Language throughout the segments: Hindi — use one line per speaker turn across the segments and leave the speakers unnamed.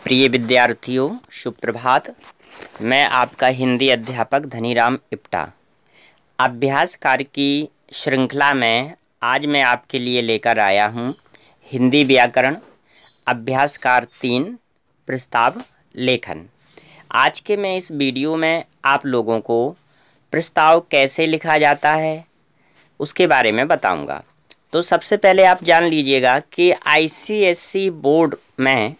प्रिय विद्यार्थियों, शुभ प्रभात। मैं आपका हिंदी अध्यापक धनीराम इप्टा। अभ्यास कार्य की श्रृंखला में आज मैं आपके लिए लेकर आया हूँ हिंदी व्याकरण अभ्यास कार्य 3 प्रस्ताव लेखन। आज के मैं इस वीडियो में आप लोगों को प्रस्ताव कैसे लिखा जाता है उसके बारे में बताऊंगा। तो सबसे पहले आप जान लीजिएगा कि आईसीएसई बोर्ड में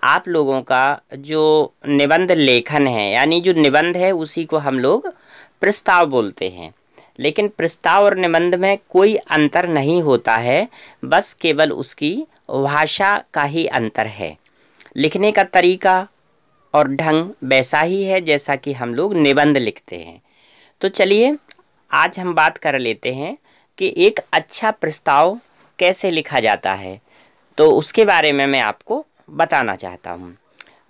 आप लोगों का जो निबंध लेखन है, यानी जो निबंध है उसी को हम लोग प्रस्ताव बोलते हैं। लेकिन प्रस्ताव और निबंध में कोई अंतर नहीं होता है, बस केवल उसकी भाषा का ही अंतर है। लिखने का तरीका और ढंग वैसा ही है जैसा कि हम लोग निबंध लिखते हैं। तो चलिए आज हम बात कर लेते हैं कि एक अच्छा प्रस्ताव कैसे लिखा जाता है, तो उसके बारे में मैं आपको बताना चाहता हूँ।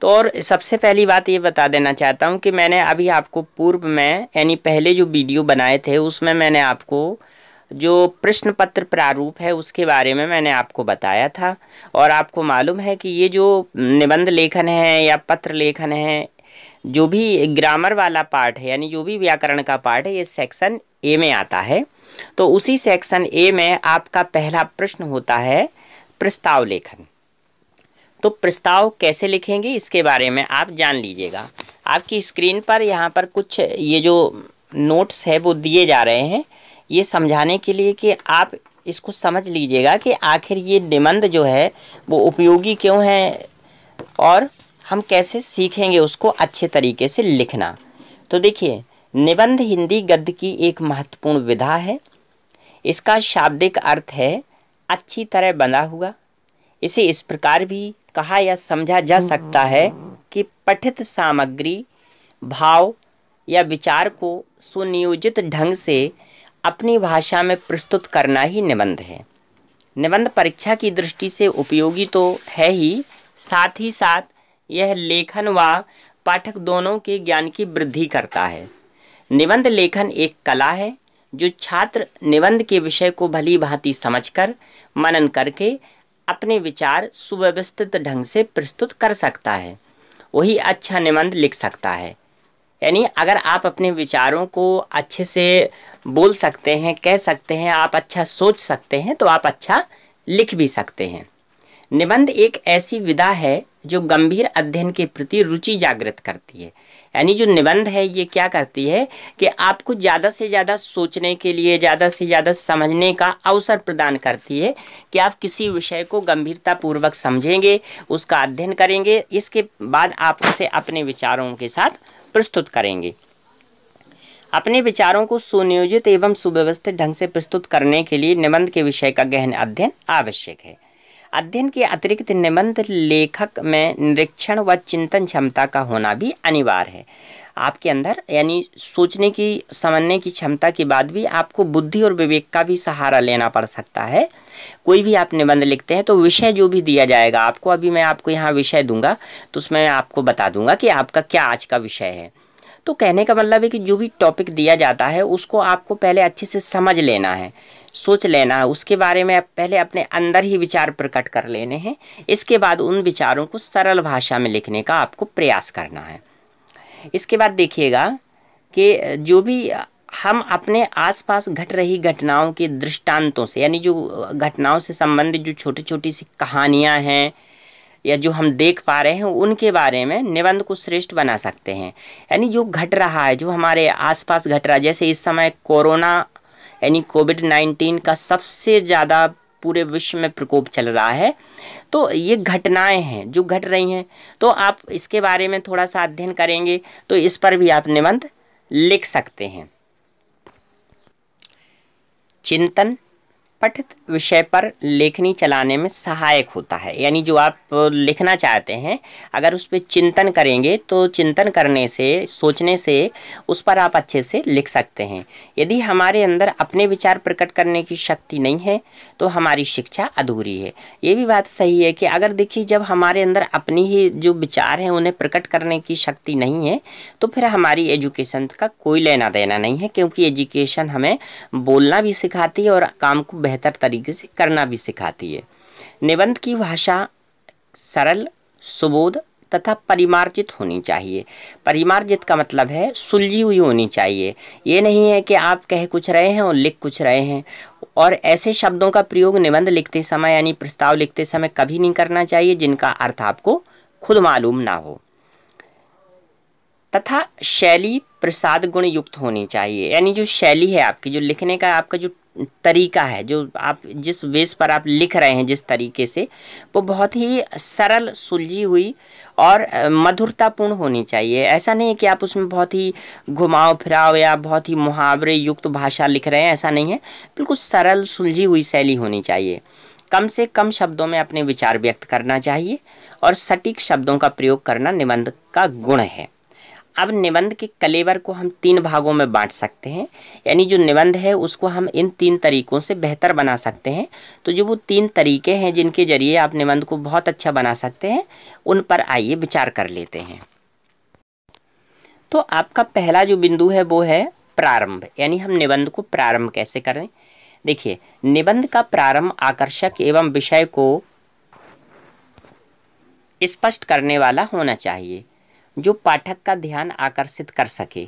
तो और सबसे पहली बात ये बता देना चाहता हूँ कि मैंने अभी आपको पूर्व में यानी पहले जो वीडियो बनाए थे उसमें मैंने आपको जो प्रश्न पत्र प्रारूप है उसके बारे में मैंने आपको बताया था। और आपको मालूम है कि ये जो निबंध लेखन है या पत्र लेखन है, जो भी ग्रामर वाला पार्ट है यानी जो भी व्याकरण का पार्ट है, ये सेक्शन ए में आता है। तो उसी सेक्शन ए में आपका पहला प्रश्न होता है प्रस्ताव लेखन। तो प्रस्ताव कैसे लिखेंगे इसके बारे में आप जान लीजिएगा। आपकी स्क्रीन पर यहाँ पर कुछ ये जो नोट्स है वो दिए जा रहे हैं, ये समझाने के लिए कि आप इसको समझ लीजिएगा कि आखिर ये निबंध जो है वो उपयोगी क्यों है और हम कैसे सीखेंगे उसको अच्छे तरीके से लिखना। तो देखिए, निबंध हिंदी गद्य की एक महत्वपूर्ण विधा है। इसका शाब्दिक अर्थ है अच्छी तरह बंधा हुआ। इसे इस प्रकार भी कहा या समझा जा सकता है कि पठित सामग्री, भाव या विचार को सुनियोजित ढंग से अपनी भाषा में प्रस्तुत करना ही निबंध है। निबंध परीक्षा की दृष्टि से उपयोगी तो है ही साथ यह लेखन व पाठक दोनों के ज्ञान की वृद्धि करता है। निबंध लेखन एक कला है जो छात्र निबंध के विषय को भली भांति समझकर मनन करके अपने विचार सुव्यवस्थित ढंग से प्रस्तुत कर सकता है, वही अच्छा निबंध लिख सकता है। यानी अगर आप अपने विचारों को अच्छे से बोल सकते हैं, कह सकते हैं, आप अच्छा सोच सकते हैं, तो आप अच्छा लिख भी सकते हैं। निबंध एक ऐसी विधा है जो गंभीर अध्ययन के प्रति रुचि जागृत करती है। यानी जो निबंध है ये क्या करती है कि आपको ज़्यादा से ज़्यादा सोचने के लिए, ज़्यादा से ज़्यादा समझने का अवसर प्रदान करती है कि आप किसी विषय को गंभीरतापूर्वक समझेंगे, उसका अध्ययन करेंगे, इसके बाद आप उसे अपने विचारों के साथ प्रस्तुत करेंगे। अपने विचारों को सुनियोजित एवं सुव्यवस्थित ढंग से प्रस्तुत करने के लिए निबंध के विषय का गहन अध्ययन आवश्यक है। अध्ययन के अतिरिक्त निबंध लेखक में निरीक्षण व चिंतन क्षमता का होना भी अनिवार्य है। आपके अंदर यानी सोचने की, समझने की क्षमता के बाद भी आपको बुद्धि और विवेक का भी सहारा लेना पड़ सकता है। कोई भी आप निबंध लिखते हैं तो विषय जो भी दिया जाएगा आपको, अभी मैं आपको यहाँ विषय दूंगा तो उसमें आपको बता दूंगा कि आपका क्या आज का विषय है। तो कहने का मतलब है कि जो भी टॉपिक दिया जाता है उसको आपको पहले अच्छे से समझ लेना है, सोच लेना है, उसके बारे में पहले अपने अंदर ही विचार प्रकट कर लेने हैं। इसके बाद उन विचारों को सरल भाषा में लिखने का आपको प्रयास करना है। इसके बाद देखिएगा कि जो भी हम अपने आसपास घट रही घटनाओं के दृष्टांतों से, यानी जो घटनाओं से संबंधित जो छोटी छोटी सी कहानियाँ हैं या जो हम देख पा रहे हैं उनके बारे में निबंध को श्रेष्ठ बना सकते हैं। यानी जो घट रहा है, जो हमारे आसपास घट रहा है, जैसे इस समय कोरोना यानी कोविड-19 का सबसे ज़्यादा पूरे विश्व में प्रकोप चल रहा है, तो ये घटनाएं हैं जो घट रही हैं, तो आप इसके बारे में थोड़ा सा अध्ययन करेंगे तो इस पर भी आप निबंध लिख सकते हैं। चिंतन पठित विषय पर लेखनी चलाने में सहायक होता है। यानी जो आप लिखना चाहते हैं अगर उस पर चिंतन करेंगे तो चिंतन करने से, सोचने से उस पर आप अच्छे से लिख सकते हैं। यदि हमारे अंदर अपने विचार प्रकट करने की शक्ति नहीं है तो हमारी शिक्षा अधूरी है। ये भी बात सही है कि अगर देखिए जब हमारे अंदर अपनी ही जो विचार हैं उन्हें प्रकट करने की शक्ति नहीं है तो फिर हमारी एजुकेशन का कोई लेना देना नहीं है, क्योंकि एजुकेशन हमें बोलना भी सिखाती है और काम को बेहतर तरीके से करना भी सिखाती है। निबंध की भाषा सरल, सुबोध, तथा परिमार्जित होनी चाहिए। परिमार्जित का मतलब है सुलझी हुई होनी चाहिए। ये नहीं है कि आप कह कुछ रहे हैं और लिख कुछ रहे हैं। और ऐसे शब्दों का प्रयोग निबंध लिखते समय यानी प्रस्ताव लिखते समय कभी नहीं करना चाहिए जिनका अर्थ आपको खुद मालूम ना हो। तथा शैली प्रसाद गुण युक्त होनी चाहिए, यानी जो शैली है आपकी, जो लिखने का आपका जो तरीका है, जो आप जिस वेश पर आप लिख रहे हैं जिस तरीके से, वो बहुत ही सरल, सुलझी हुई और मधुरतापूर्ण होनी चाहिए। ऐसा नहीं है कि आप उसमें बहुत ही घुमाव फिराव या बहुत ही मुहावरे युक्त भाषा लिख रहे हैं, ऐसा नहीं है। बिल्कुल सरल सुलझी हुई शैली होनी चाहिए। कम से कम शब्दों में अपने विचार व्यक्त करना चाहिए और सटीक शब्दों का प्रयोग करना निबंध का गुण है। अब निबंध के कलेवर को हम 3 भागों में बांट सकते हैं, यानी जो निबंध है उसको हम इन 3 तरीकों से बेहतर बना सकते हैं। तो जो वो 3 तरीके हैं जिनके जरिए आप निबंध को बहुत अच्छा बना सकते हैं, उन पर आइए विचार कर लेते हैं। तो आपका पहला जो बिंदु है वो है प्रारंभ, यानी हम निबंध को प्रारंभ कैसे करें। देखिए, निबंध का प्रारंभ आकर्षक एवं विषय को स्पष्ट करने वाला होना चाहिए, जो पाठक का ध्यान आकर्षित कर सके।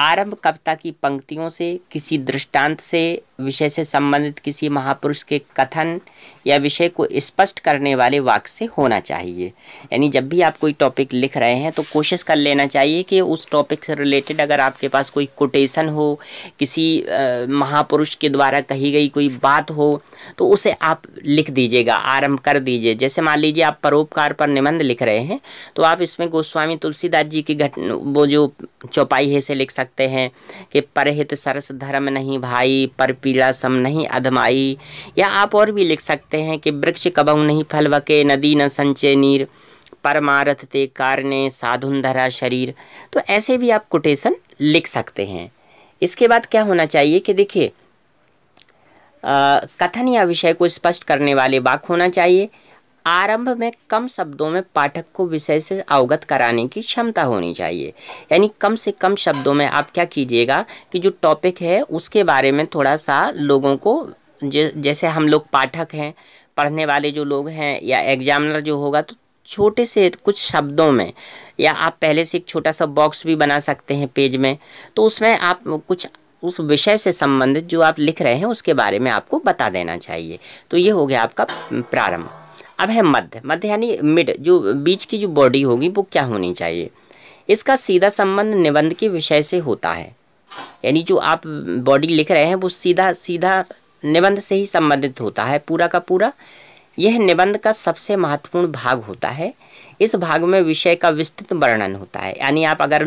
आरंभ कविता की पंक्तियों से, किसी दृष्टांत से, विषय से संबंधित किसी महापुरुष के कथन या विषय को स्पष्ट करने वाले वाक्य से होना चाहिए। यानी जब भी आप कोई टॉपिक लिख रहे हैं तो कोशिश कर लेना चाहिए कि उस टॉपिक से रिलेटेड अगर आपके पास कोई कोटेशन हो, किसी महापुरुष के द्वारा कही गई कोई बात हो, तो उसे आप लिख दीजिएगा, आरंभ कर दीजिए। जैसे मान लीजिए आप परोपकार पर निबंध लिख रहे हैं, तो आप इसमें गोस्वामी तुलसीदास जी की वो जो चौपाई है से लिख सकते हैं कि परहित सरस धर्म नहीं भाई, पर पीड़ा सम नहीं अधमाई। या आप और भी लिख सकते हैं कि वृक्ष कबहु नहीं फल बके, नदी न संचय नीर, परमारथ ते कारणे साधुन धरा शरीर। तो ऐसे भी आप कोटेशन लिख सकते हैं। इसके बाद क्या होना चाहिए कि देखिए, कथन या विषय को स्पष्ट करने वाले वाक्य होना चाहिए। आरंभ में कम शब्दों में पाठक को विषय से अवगत कराने की क्षमता होनी चाहिए। यानी कम से कम शब्दों में आप क्या कीजिएगा कि जो टॉपिक है उसके बारे में थोड़ा सा लोगों को, जैसे हम लोग पाठक हैं, पढ़ने वाले जो लोग हैं या एग्जामिनर जो होगा, तो छोटे से कुछ शब्दों में, या आप पहले से एक छोटा सा बॉक्स भी बना सकते हैं पेज में, तो उसमें आप कुछ उस विषय से संबंधित जो आप लिख रहे हैं उसके बारे में आपको बता देना चाहिए। तो ये हो गया आपका प्रारंभ। अब है मध्य। मध्य यानी मिड, जो बीच की जो बॉडी होगी वो क्या होनी चाहिए। इसका सीधा संबंध निबंध के विषय से होता है। यानी जो आप बॉडी लिख रहे हैं वो सीधा सीधा निबंध से ही संबंधित होता है पूरा का पूरा। यह निबंध का सबसे महत्वपूर्ण भाग होता है। इस भाग में विषय का विस्तृत वर्णन होता है। यानी आप अगर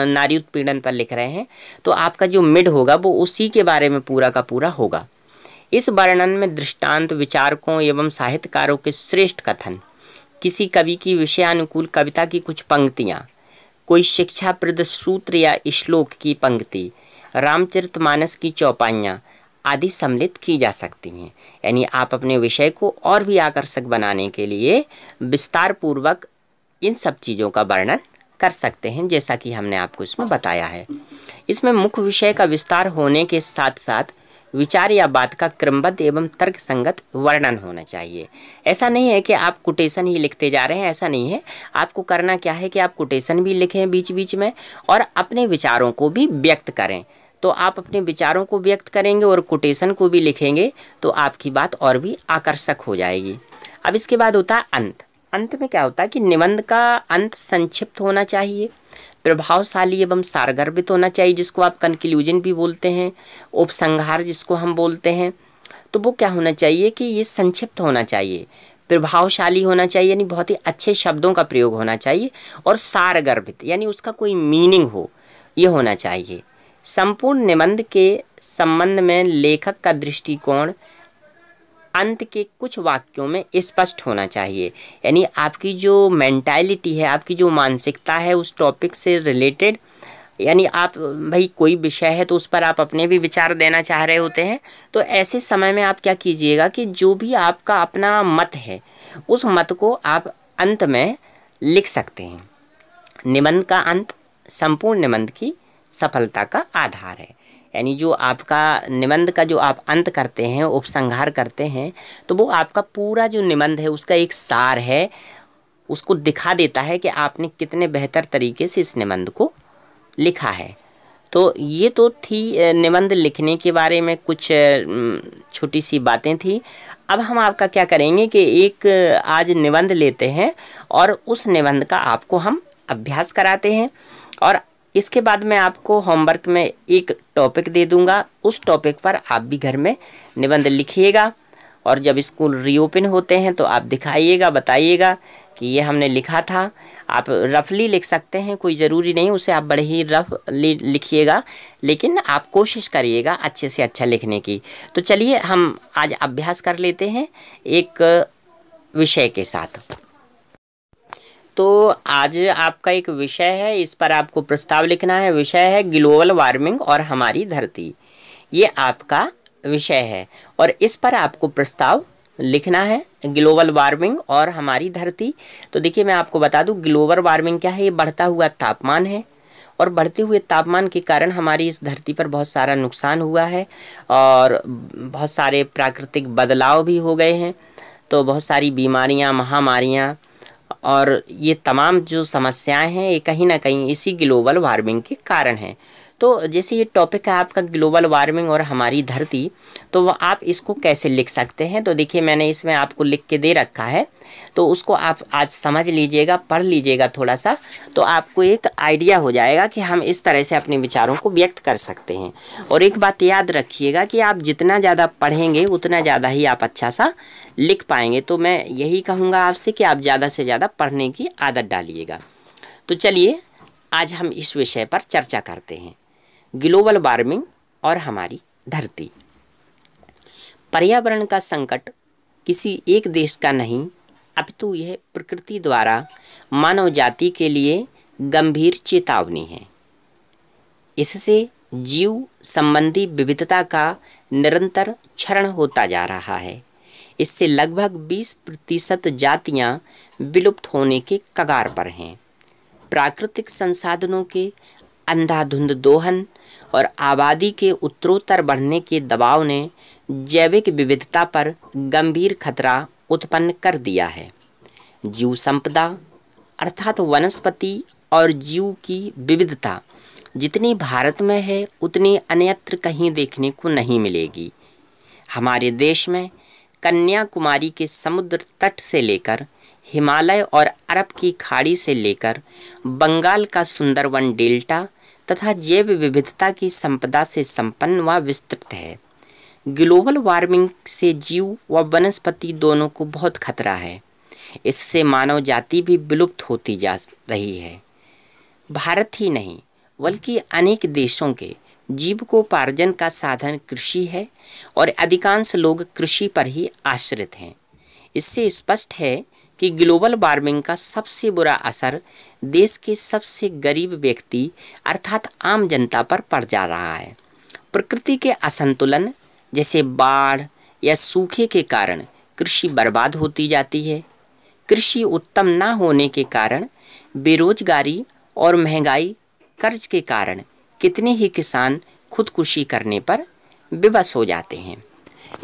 नारी उत्पीड़न पर लिख रहे हैं तो आपका जो मिड होगा वो उसी के बारे में पूरा का पूरा होगा। इस वर्णन में दृष्टांत, विचारकों एवं साहित्यकारों के श्रेष्ठ कथन, किसी कवि की विषयानुकूल कविता की कुछ पंक्तियाँ, कोई शिक्षाप्रद सूत्र या श्लोक की पंक्ति, रामचरितमानस की चौपाइयाँ आदि सम्मिलित की जा सकती हैं। यानी आप अपने विषय को और भी आकर्षक बनाने के लिए विस्तार पूर्वक इन सब चीज़ों का वर्णन कर सकते हैं, जैसा कि हमने आपको इसमें बताया है। इसमें मुख्य विषय का विस्तार होने के साथ साथ विचार या बात का क्रमबद्ध एवं तर्क संगत वर्णन होना चाहिए। ऐसा नहीं है कि आप कोटेशन ही लिखते जा रहे हैं, ऐसा नहीं है। आपको करना क्या है कि आप कोटेशन भी लिखें बीच बीच में और अपने विचारों को भी व्यक्त करें। तो आप अपने विचारों को व्यक्त करेंगे और कोटेशन को भी लिखेंगे तो आपकी बात और भी आकर्षक हो जाएगी। अब इसके बाद होता है अंत। अंत में क्या होता है कि निबंध का अंत संक्षिप्त होना चाहिए, प्रभावशाली एवं सारगर्भित होना चाहिए, जिसको आप कंक्लूजन भी बोलते हैं, उपसंहार जिसको हम बोलते हैं। तो वो क्या होना चाहिए कि ये संक्षिप्त होना चाहिए, प्रभावशाली होना चाहिए, यानी बहुत ही अच्छे शब्दों का प्रयोग होना चाहिए, और सारगर्भित यानी उसका कोई मीनिंग हो, ये होना चाहिए। संपूर्ण निबंध के संबंध में लेखक का दृष्टिकोण अंत के कुछ वाक्यों में स्पष्ट होना चाहिए। यानी आपकी जो मेंटालिटी है, आपकी जो मानसिकता है उस टॉपिक से रिलेटेड, यानी आप भाई कोई विषय है तो उस पर आप अपने भी विचार देना चाह रहे होते हैं, तो ऐसे समय में आप क्या कीजिएगा कि जो भी आपका अपना मत है उस मत को आप अंत में लिख सकते हैं। निबंध का अंत संपूर्ण निबंध की सफलता का आधार है। यानी जो आपका निबंध का जो आप अंत करते हैं, उपसंहार करते हैं, तो वो आपका पूरा जो निबंध है उसका एक सार है, उसको दिखा देता है कि आपने कितने बेहतर तरीके से इस निबंध को लिखा है। तो ये तो थी निबंध लिखने के बारे में कुछ छोटी सी बातें थी। अब हम आपका क्या करेंगे कि एक आज निबंध लेते हैं और उस निबंध का आपको हम अभ्यास कराते हैं, और इसके बाद मैं आपको होमवर्क में एक टॉपिक दे दूंगा। उस टॉपिक पर आप भी घर में निबंध लिखिएगा, और जब स्कूल रीओपन होते हैं तो आप दिखाइएगा, बताइएगा कि ये हमने लिखा था। आप रफली लिख सकते हैं, कोई ज़रूरी नहीं उसे आप बड़े ही रफली लिखिएगा, लेकिन आप कोशिश करिएगा अच्छे से अच्छा लिखने की। तो चलिए हम आज अभ्यास कर लेते हैं एक विषय के साथ। तो आज आपका एक विषय है, इस पर आपको प्रस्ताव लिखना है। विषय है ग्लोबल वार्मिंग और हमारी धरती। ये आपका विषय है और इस पर आपको प्रस्ताव लिखना है, ग्लोबल वार्मिंग और हमारी धरती। तो देखिए मैं आपको बता दूं, ग्लोबल वार्मिंग क्या है? ये बढ़ता हुआ तापमान है, और बढ़ते हुए तापमान के कारण हमारी इस धरती पर बहुत सारा नुकसान हुआ है और बहुत सारे प्राकृतिक बदलाव भी हो गए हैं। तो बहुत सारी बीमारियां, महामारियां और ये तमाम जो समस्याएं हैं ये कहीं ना कहीं इसी ग्लोबल वार्मिंग के कारण हैं। तो जैसे ये टॉपिक है आपका ग्लोबल वार्मिंग और हमारी धरती, तो वो आप इसको कैसे लिख सकते हैं? तो देखिए मैंने इसमें आपको लिख के दे रखा है, तो उसको आप आज समझ लीजिएगा, पढ़ लीजिएगा थोड़ा सा, तो आपको एक आइडिया हो जाएगा कि हम इस तरह से अपने विचारों को व्यक्त कर सकते हैं। और एक बात याद रखिएगा कि आप जितना ज़्यादा पढ़ेंगे उतना ज़्यादा ही आप अच्छा सा लिख पाएंगे। तो मैं यही कहूँगा आपसे कि आप ज़्यादा से ज़्यादा पढ़ने की आदत डालिएगा। तो चलिए आज हम इस विषय पर चर्चा करते हैं, ग्लोबल वार्मिंग और हमारी धरती। पर्यावरण का संकट किसी एक देश का नहीं, अपितु यह प्रकृति द्वारा मानव जाति के लिए गंभीर चेतावनी है। इससे जीव संबंधी विविधता का निरंतर क्षरण होता जा रहा है। इससे लगभग 20% जातियां विलुप्त होने के कगार पर हैं। प्राकृतिक संसाधनों के अंधाधुंध दोहन और आबादी के उत्तरोत्तर बढ़ने के दबाव ने जैविक विविधता पर गंभीर खतरा उत्पन्न कर दिया है। जीव संपदा अर्थात वनस्पति और जीव की विविधता जितनी भारत में है उतनी अन्यत्र कहीं देखने को नहीं मिलेगी। हमारे देश में कन्याकुमारी के समुद्र तट से लेकर हिमालय और अरब की खाड़ी से लेकर बंगाल का सुंदरवन डेल्टा तथा जैव विविधता की संपदा से संपन्न व विस्तृत है। ग्लोबल वार्मिंग से जीव व वनस्पति दोनों को बहुत खतरा है। इससे मानव जाति भी विलुप्त होती जा रही है। भारत ही नहीं बल्कि अनेक देशों के जीविकोपार्जन का साधन कृषि है और अधिकांश लोग कृषि पर ही आश्रित हैं। इससे स्पष्ट है कि ग्लोबल वार्मिंग का सबसे बुरा असर देश के सबसे गरीब व्यक्ति अर्थात आम जनता पर पड़ जा रहा है। प्रकृति के असंतुलन जैसे बाढ़ या सूखे के कारण कृषि बर्बाद होती जाती है। कृषि उत्तम न होने के कारण बेरोजगारी और महंगाई, कर्ज के कारण कितने ही किसान खुदकुशी करने पर विवश हो जाते हैं।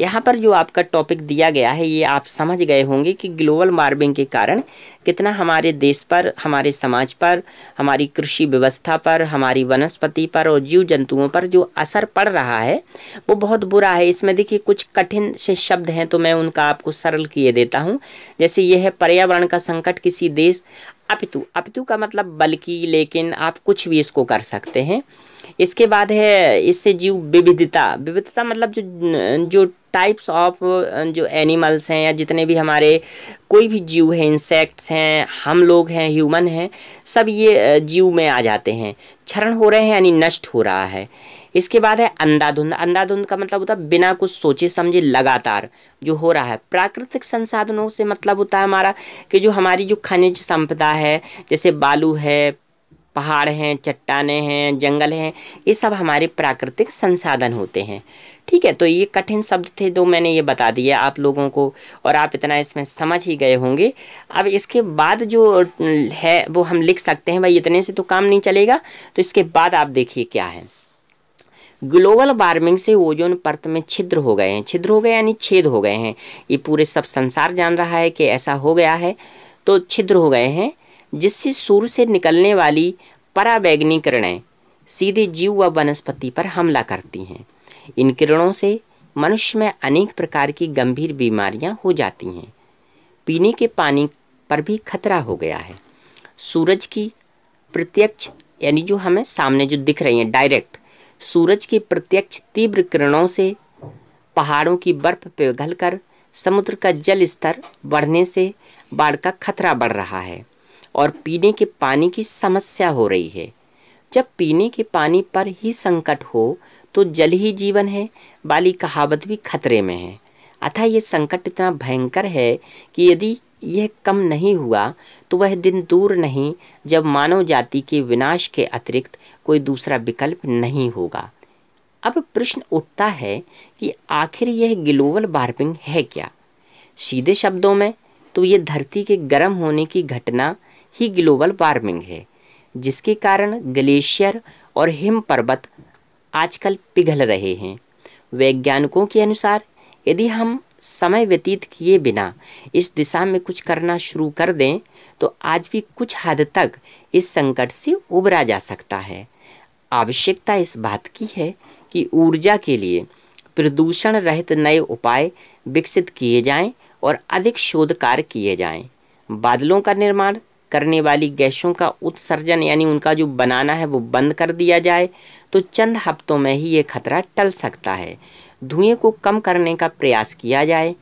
यहाँ पर जो आपका टॉपिक दिया गया है ये आप समझ गए होंगे कि ग्लोबल वार्मिंग के कारण कितना हमारे देश पर, हमारे समाज पर, हमारी कृषि व्यवस्था पर, हमारी वनस्पति पर और जीव जंतुओं पर जो असर पड़ रहा है वो बहुत बुरा है। इसमें देखिए कुछ कठिन से शब्द हैं तो मैं उनका आपको सरल किए देता हूँ। जैसे ये है पर्यावरण का संकट किसी देश, अपितु का मतलब बल्कि, लेकिन आप कुछ भी इसको कर सकते हैं। इसके बाद है इससे जीव विविधता मतलब जो टाइप्स ऑफ जो एनिमल्स हैं या जितने भी हमारे कोई भी जीव हैं, इंसेक्ट्स हैं, हम लोग हैं, ह्यूमन हैं, सब ये जीव में आ जाते हैं। क्षरण हो रहे हैं यानी नष्ट हो रहा है। इसके बाद है अंधाधुंध का मतलब होता है बिना कुछ सोचे समझे लगातार जो हो रहा है। प्राकृतिक संसाधनों से मतलब होता है हमारा कि जो हमारी जो खनिज संपदा है, जैसे बालू है, पहाड़ हैं, चट्टानें हैं, जंगल हैं, ये सब हमारे प्राकृतिक संसाधन होते हैं। ठीक है, तो ये कठिन शब्द थे तो मैंने ये बता दिया आप लोगों को और आप इतना इसमें समझ ही गए होंगे। अब इसके बाद जो है वो हम लिख सकते हैं। भाई इतने से तो काम नहीं चलेगा, तो इसके बाद आप देखिए क्या है। ग्लोबल वार्मिंग से ओजोन परत में छिद्र हो गए हैं। छिद्र हो गए यानी छेद हो गए हैं। ये पूरे सब संसार जान रहा है कि ऐसा हो गया है। तो छिद्र हो गए हैं, जिससे सूर्य से निकलने वाली पराबैंगनी किरणें सीधे जीव व वनस्पति पर हमला करती हैं। इन किरणों से मनुष्य में अनेक प्रकार की गंभीर बीमारियां हो जाती हैं। पीने के पानी पर भी खतरा हो गया है। सूरज की प्रत्यक्ष यानी जो हमें सामने जो दिख रही हैं डायरेक्ट, सूरज की प्रत्यक्ष तीव्र किरणों से पहाड़ों की बर्फ पिघलकर समुद्र का जल स्तर बढ़ने से बाढ़ का खतरा बढ़ रहा है और पीने के पानी की समस्या हो रही है। जब पीने के पानी पर ही संकट हो तो जल ही जीवन है वाली कहावत भी खतरे में है। अतः ये संकट इतना भयंकर है कि यदि यह कम नहीं हुआ तो वह दिन दूर नहीं जब मानव जाति के विनाश के अतिरिक्त कोई दूसरा विकल्प नहीं होगा। अब प्रश्न उठता है कि आखिर यह ग्लोबल वार्मिंग है क्या? सीधे शब्दों में तो ये धरती के गर्म होने की घटना ही ग्लोबल वार्मिंग है, जिसके कारण ग्लेशियर और हिम पर्वत आजकल पिघल रहे हैं। वैज्ञानिकों के अनुसार यदि हम समय व्यतीत किए बिना इस दिशा में कुछ करना शुरू कर दें तो आज भी कुछ हद तक इस संकट से उबरा जा सकता है। आवश्यकता इस बात की है कि ऊर्जा के लिए प्रदूषण रहित नए उपाय विकसित किए जाएं और अधिक शोध कार्य किए जाएं। बादलों का निर्माण करने वाली गैसों का उत्सर्जन यानी उनका जो बनाना है वो बंद कर दिया जाए तो चंद हफ्तों में ही ये खतरा टल सकता है। धुएं को कम करने का प्रयास किया जाए,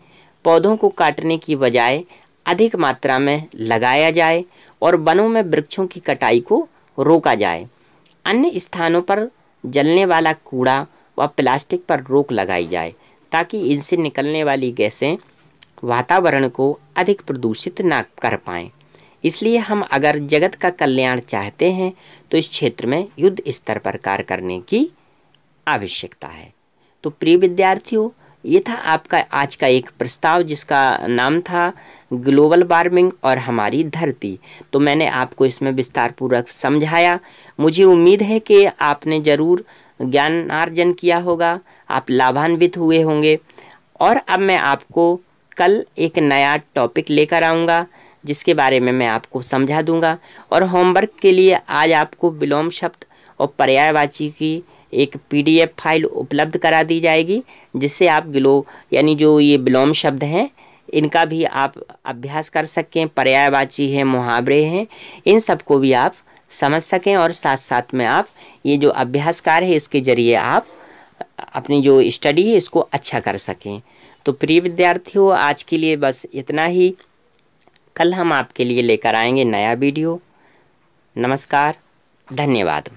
पौधों को काटने की बजाय अधिक मात्रा में लगाया जाए और वनों में वृक्षों की कटाई को रोका जाए। अन्य स्थानों पर जलने वाला कूड़ा व प्लास्टिक पर रोक लगाई जाए ताकि इनसे निकलने वाली गैसें वातावरण को अधिक प्रदूषित न कर पाएँ। इसलिए हम अगर जगत का कल्याण चाहते हैं तो इस क्षेत्र में युद्ध स्तर पर कार्य करने की आवश्यकता है। तो प्रिय विद्यार्थियों, ये था आपका आज का एक प्रस्ताव जिसका नाम था ग्लोबल वार्मिंग और हमारी धरती। तो मैंने आपको इसमें विस्तारपूर्वक समझाया। मुझे उम्मीद है कि आपने ज़रूर ज्ञानार्जन किया होगा, आप लाभान्वित हुए होंगे। और अब मैं आपको कल एक नया टॉपिक लेकर आऊँगा जिसके बारे में मैं आपको समझा दूंगा। और होमवर्क के लिए आज आपको विलोम शब्द और पर्यायवाची की एक PDF फाइल उपलब्ध करा दी जाएगी, जिससे आप यानी जो ये विलोम शब्द हैं इनका भी आप अभ्यास कर सकें, पर्यायवाची हैं, मुहावरे हैं, इन सब को भी आप समझ सकें और साथ साथ में आप ये जो अभ्यास कार्य है इसके ज़रिए आप अपनी जो स्टडी है इसको अच्छा कर सकें। तो प्रिय विद्यार्थियों, आज के लिए बस इतना ही। कल हम आपके लिए लेकर आएंगे नया वीडियो। नमस्कार, धन्यवाद।